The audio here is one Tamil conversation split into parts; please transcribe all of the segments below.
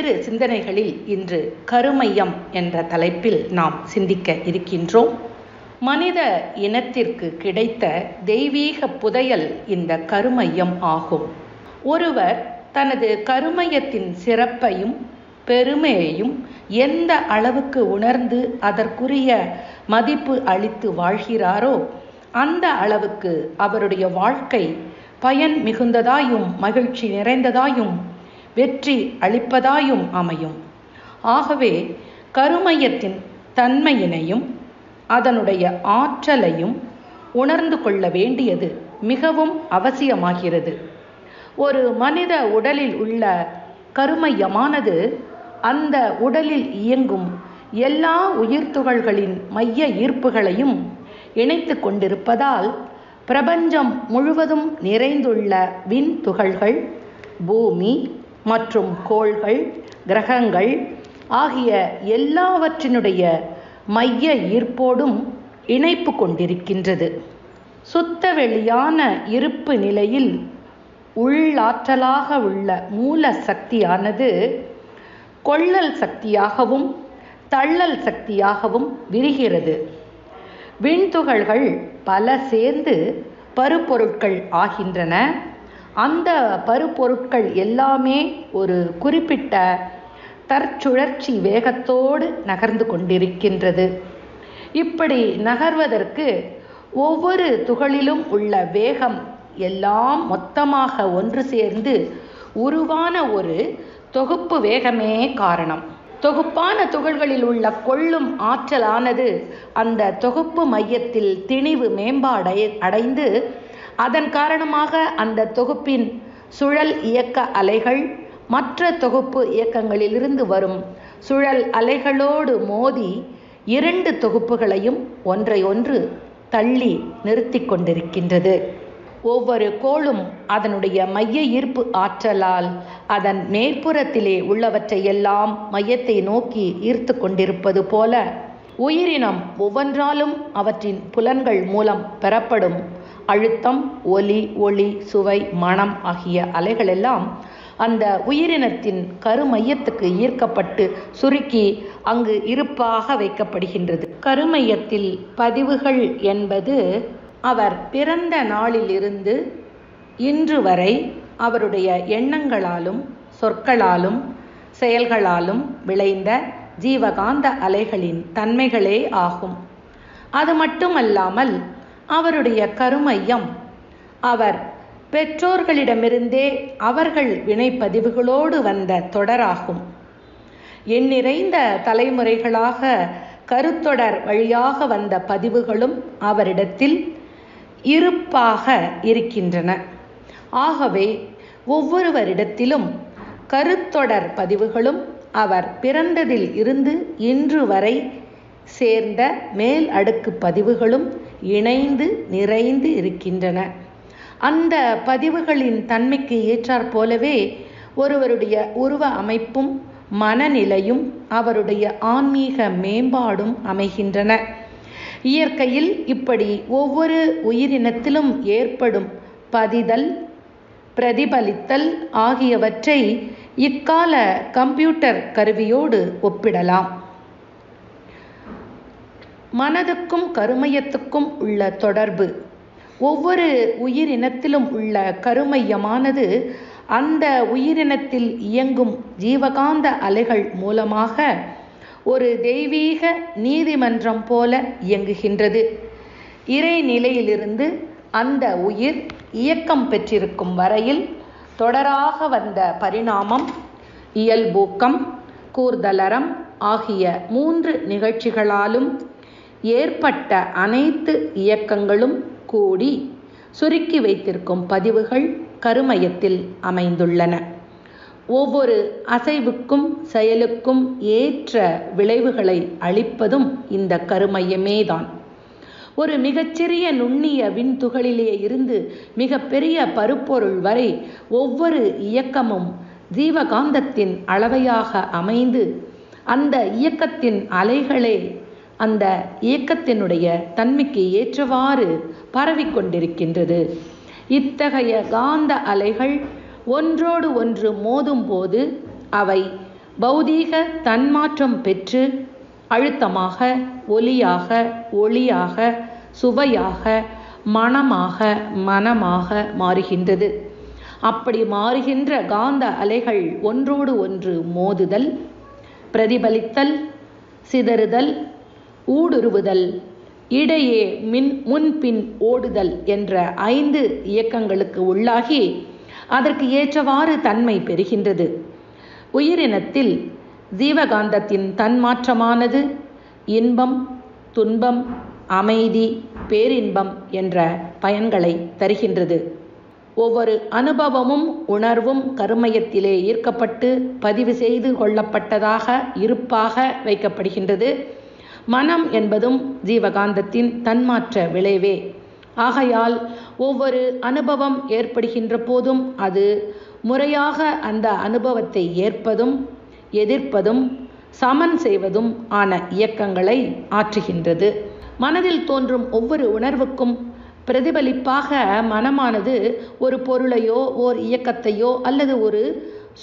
பல்வேறு சிந்தனைகளில் இன்று கருமையம் என்ற தலைப்பில் நாம் சிந்திக்க இருக்கின்றோம். மனித இனத்திற்கு கிடைத்த தெய்வீக புதையல் இந்த கருமையம் ஆகும். ஒருவர் தனது கருமையத்தின் சிறப்பையும் பெருமையையும் எந்த அளவுக்கு உணர்ந்து அதற்குரிய மதிப்பு அளித்து வாழ்கிறாரோ அந்த அளவுக்கு அவருடைய வாழ்க்கை பயன் மிகுந்ததாயும் மகிழ்ச்சி நிறைந்ததாயும் வெற்றி அளிப்பதாயும் அமையும். ஆகவே கருமையத்தின் தன்மையினையும் அதனுடைய ஆற்றலையும் உணர்ந்து கொள்ள வேண்டியது மிகவும் அவசியமாகிறது. ஒரு மனித உடலில் உள்ள கருமையமானது அந்த உடலில் இயங்கும் எல்லா உயிர்த்துகள்களின் மைய ஈர்ப்புகளையும் இணைத்து கொண்டிருப்பதால் பிரபஞ்சம் முழுவதும் நிறைந்துள்ள விண் துகள்கள், பூமி மற்றும் கோள்கள், கிரகங்கள் ஆகிய எல்லாவற்றினுடைய மைய ஈர்ப்போடும் இணைப்பு கொண்டிருக்கின்றது. சுத்த வெளியான இருப்பு நிலையில் உள்ளாற்றலாக உள்ள மூல சக்தியானது கொள்ளல் சக்தியாகவும் தள்ளல் சக்தியாகவும் விரிகிறது. விண்துகள்கள் பல சேர்ந்து பருப்பொருட்கள் ஆகின்றன. அந்த பருப்பொருட்கள் எல்லாமே ஒரு குறிப்பிட்ட தற்சுழற்சி வேகத்தோடு நகர்ந்து கொண்டிருக்கின்றது. இப்படி நகர்வதற்கு ஒவ்வொரு துகளிலும் உள்ள வேகம் எல்லாம் மொத்தமாக ஒன்று சேர்ந்து உருவான ஒரு தொகுப்பு வேகமே காரணம். தொகுப்பான துகள்களில் உள்ள கொள்ளும் ஆற்றலானது அந்த தொகுப்பு மையத்தில் திணிவு மேம்பாடு அடைந்து அதன் காரணமாக அந்த தொகுப்பின் சுழல் இயக்க அலைகள் மற்ற தொகுப்பு இயக்கங்களிலிருந்து வரும் சுழல் அலைகளோடு மோதி இரண்டு தொகுப்புகளையும் ஒன்றையொன்று தள்ளி நிறுத்தி கொண்டிருக்கின்றது. ஒவ்வொரு கோளும் அதனுடைய மைய ஈர்ப்பு ஆற்றலால் அதன் மேற்புறத்திலே உள்ளவற்றையெல்லாம் மையத்தை நோக்கி ஈர்த்து கொண்டிருப்பது போல உயிரினம் ஒவ்வொன்றாலும் அவற்றின் புலன்கள் மூலம் பெறப்படும் அழுத்தம், ஒலி, ஒளி, சுவை, மனம் ஆகிய அலைகளெல்லாம் அந்த உயிரினத்தின் கருமையத்துக்கு ஈர்க்கப்பட்டு சுருக்கி அங்கு இருப்பாக வைக்கப்படுகின்றது. கருமையத்தில் பதிவுகள் என்பது அவர் பிறந்த நாளிலிருந்து இன்று வரை அவருடைய எண்ணங்களாலும் சொற்களாலும் செயல்களாலும் விளைந்த ஜீவகாந்த அலைகளின் தன்மைகளே ஆகும். அது மட்டுமல்லாமல் அவருடைய கருமையம் அவர் பெற்றோர்களிடமிருந்தே அவர்கள் வினைப்பதிவுகளோடு வந்த தொடராகும். எண்ணிறைந்த தலைமுறைகளாக கருத்தொடர் வழியாக வந்த பதிவுகளும் அவரிடத்தில் இருப்பாக இருக்கின்றன. ஆகவே ஒவ்வொருவரிடத்திலும் கருத்தொடர் பதிவுகளும் அவர் பிறந்ததில் இருந்து இன்று வரை சேர்ந்த மேல் அடுக்கு பதிவுகளும் இணைந்து நிறைந்து இருக்கின்றன. அந்த பதிவுகளின் தன்மைக்கு ஏற்றாற் போலவே ஒருவருடைய உருவ அமைப்பும் மனநிலையும் அவருடைய ஆன்மீக மேம்பாடும் அமைகின்றன. இயற்கையில் இப்படி ஒவ்வொரு உயிரினத்திலும் ஏற்படும் பதிதல், பிரதிபலித்தல் ஆகியவற்றை இக்கால கம்ப்யூட்டர் கருவியோடு ஒப்பிடலாம். மனதுக்கும் கருமையத்துக்கும் உள்ள தொடர்பு. ஒவ்வொரு உயிரினத்திலும் உள்ள கருமையமானது அந்த உயிரினத்தில் இயங்கும் ஜீவகாந்த அலைகள் மூலமாக ஒரு தெய்வீக நீதிமன்றம் போல இயங்குகின்றது. இறைநிலையிலிருந்து அந்த உயிர் இயக்கம் பெற்றிருக்கும் வரையில் தொடராக வந்த பரிணாமம், இயல்பூக்கம், கூர்தலறம் ஆகிய 3 நிகழ்ச்சிகளாலும் ஏற்பட்ட அனைத்து இயக்கங்களும் கூடி சுருக்கி வைத்திருக்கும் பதிவுகள் கருமையத்தில் அமைந்துள்ளன. ஒவ்வொரு அசைவுக்கும் செயலுக்கும் ஏற்ற விளைவுகளை அளிப்பதும் இந்த கருமையமேதான். ஒரு மிகச்சிறிய நுண்ணிய விண்துகளிலே இருந்து மிகப்பெரிய பருப்பொருள் வரை ஒவ்வொரு இயக்கமும் ஜீவகாந்தத்தின் அளவையாக அமைந்து அந்த இயக்கத்தின் அலைகளே அந்த இயக்கத்தினுடைய தன்மைக்கு ஏற்றவாறு பரவிக்கொண்டிருக்கின்றது. இத்தகைய காந்த அலைகள் ஒன்றோடு ஒன்று மோதும் போது அவை பௌதீக தன்மாற்றம் பெற்று அழுத்தமாக, ஒலியாக, ஒளியாக, சுவையாக, மணமாக, மனமாக மாறுகின்றது. அப்படி மாறுகின்ற காந்த அலைகள் ஒன்றோடு ஒன்று மோதுதல், பிரதிபலித்தல், சிதறுதல், ஊடுருவுதல், இடையே முன்பின் ஓடுதல் என்ற 5 இயக்கங்களுக்கு உள்ளாகி அதற்கு ஏற்றவாறு தன்மை பெறுகின்றது. உயிரினத்தில் ஜீவகாந்தத்தின் தன்மாற்றமானது இன்பம், துன்பம், அமைதி, பேரின்பம் என்ற பயன்களை தருகின்றது. ஒவ்வொரு அனுபவமும் உணர்வும் கருமையத்திலே ஈர்க்கப்பட்டு பதிவு செய்து கொள்ளப்பட்டதாக இருப்பாக வைக்கப்படுகின்றது. மனம் என்பதும் ஜீவகாந்தத்தின் தன்மாற்ற விளைவே. ஆகையால் ஒவ்வொரு அனுபவம் ஏற்படுகின்ற போதும் அது முறையாக அந்த அனுபவத்தை ஏற்பதும் எதிர்ப்பதும் சமன் செய்வதும் ஆன இயக்கங்களை ஆற்றுகின்றது. மனதில் தோன்றும் ஒவ்வொரு உணர்வுக்கும் பிரதிபலிப்பாக மனமானது ஒரு பொருளையோ ஓர் இயக்கத்தையோ அல்லது ஒரு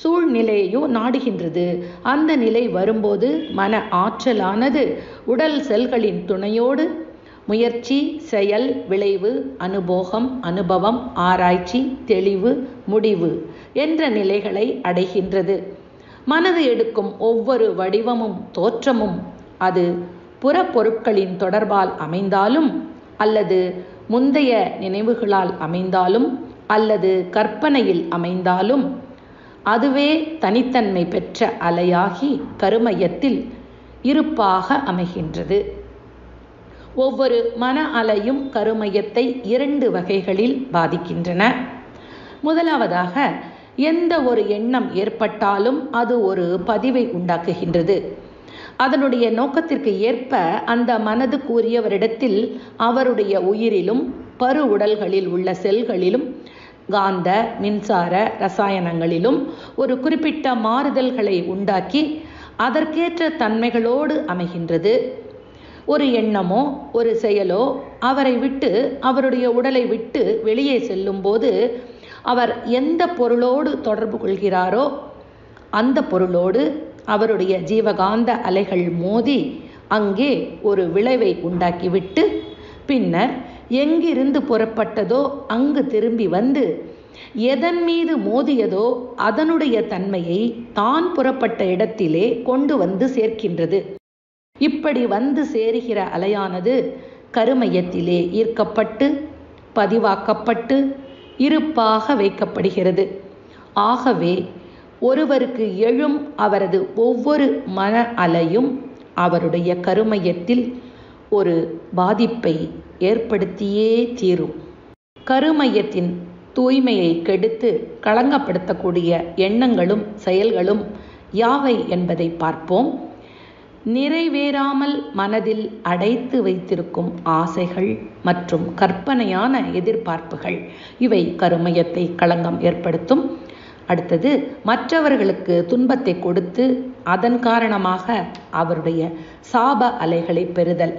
சூழ்நிலையோ நாடுகின்றது. அந்த நிலை வரும்போது மன ஆற்றலானது உடல் செல்களின் துணையோடு முயற்சி, செயல், விளைவு, அனுபோகம், அனுபவம், ஆராய்ச்சி, தெளிவு, முடிவு என்ற நிலைகளை அடைகின்றது. மனது எடுக்கும் ஒவ்வொரு வடிவமும் தோற்றமும் அது புறப்பொருட்களின் தொடர்பால் அமைந்தாலும் அல்லது முந்தைய நினைவுகளால் அமைந்தாலும் அல்லது கற்பனையில் அமைந்தாலும் அதுவே தனித்தன்மை பெற்ற அலையாகி கருமையத்தில் இருப்பாக அமைகின்றது. ஒவ்வொரு மன அலையும் கருமையத்தை 2 வகைகளில் பாதிக்கின்றன. முதலாவதாக, எந்த ஒரு எண்ணம் ஏற்பட்டாலும் அது ஒரு பதிவை உண்டாக்குகின்றது. அதனுடைய நோக்கத்திற்கு ஏற்ப அந்த மனது கூறியவரிடத்தில் அவருடைய உயிரிலும் பரு உடல்களில் உள்ள செல்களிலும் காந்த, மின்சார, ரசாயனங்களிலும் ஒரு குறிப்பிட்ட மாறுதல்களை உண்டாக்கி அதற்கேற்ற தன்மைகளோடு அமைகின்றது. ஒரு எண்ணமோ ஒரு செயலோ அவரை விட்டு, அவருடைய உடலை விட்டு வெளியே செல்லும்போது அவர் எந்த பொருளோடு தொடர்பு கொள்கிறாரோ அந்த பொருளோடு அவருடைய ஜீவகாந்த அலைகள் மோதி அங்கே ஒரு விளைவை உண்டாக்கிவிட்டு பின்னர் எங்கிருந்து புறப்பட்டதோ அங்கு திரும்பி வந்து எதன் மீது மோதியதோ அதனுடைய தன்மையை தான் புறப்பட்ட இடத்திலே கொண்டு வந்து சேர்க்கின்றது. இப்படி வந்து சேருகிற அலையானது கருமையத்திலே ஈர்க்கப்பட்டு பதிவாக்கப்பட்டு இருப்பாக வைக்கப்படுகிறது. ஆகவே ஒருவருக்கு எழும் அவரது ஒவ்வொரு மன அலையும் அவருடைய கருமையத்தில் ஒரு பாதிப்பை ஏற்படுத்தியே தீரும். கருமையத்தின் தூய்மையை கெடுத்து களங்கப்படுத்தக்கூடிய எண்ணங்களும் செயல்களும் யாவை என்பதை பார்ப்போம். நிறைவேறாமல் மனதில் அடைத்து வைத்திருக்கும் ஆசைகள் மற்றும் கற்பனையான எதிர்பார்ப்புகள், இவை கருமையத்தை களங்கம் ஏற்படுத்தும். அடுத்தது, மற்றவர்களுக்கு துன்பத்தை கொடுத்து அதன் காரணமாக அவருடைய சாப அலைகளை பெறுதல்.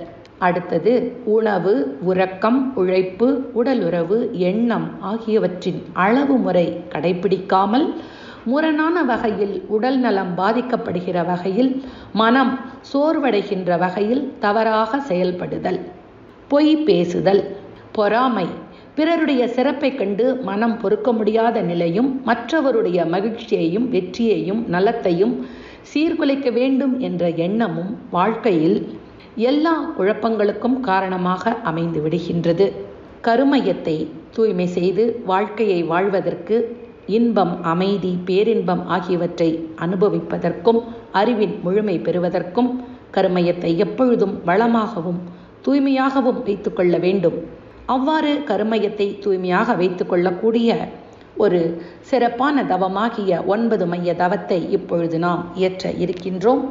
அடுத்தது, உணவு, உறக்கம், உழைப்பு, உடலுறவு, எண்ணம் ஆகியவற்றின் அளவு முறை கடைபிடிக்காமல் முரணான வகையில் உடல் நலம் பாதிக்கப்படுகிற வகையில் மனம் சோர்வடைகின்ற வகையில் தவறாக செயல்படுதல். பொய் பேசுதல், பொறாமை, பிறருடைய சிறப்பை கண்டு மனம் பொறுக்க முடியாத நிலையும் மற்றவருடைய மகிழ்ச்சியையும் வெற்றியையும் நலத்தையும் சீர்குலைக்க வேண்டும் என்ற எண்ணமும் வாழ்க்கையில் எல்லா குழப்பங்களுக்கும் காரணமாக அமைந்து விடுகின்றது. கருமையத்தை தூய்மை செய்து வாழ்க்கையை வாழ்வதற்கு, இன்பம், அமைதி, பேரின்பம் ஆகியவற்றை அனுபவிப்பதற்கும் அறிவின் முழுமை பெறுவதற்கும் கருமையத்தை எப்பொழுதும் வளமாகவும் தூய்மையாகவும் வைத்து கொள்ள வேண்டும். அவ்வாறு கருமையத்தை தூய்மையாக வைத்து கொள்ளக்கூடிய ஒரு சிறப்பான தவமாகிய 9 மைய தவத்தை இப்பொழுது நாம் இயற்ற இருக்கின்றோம்.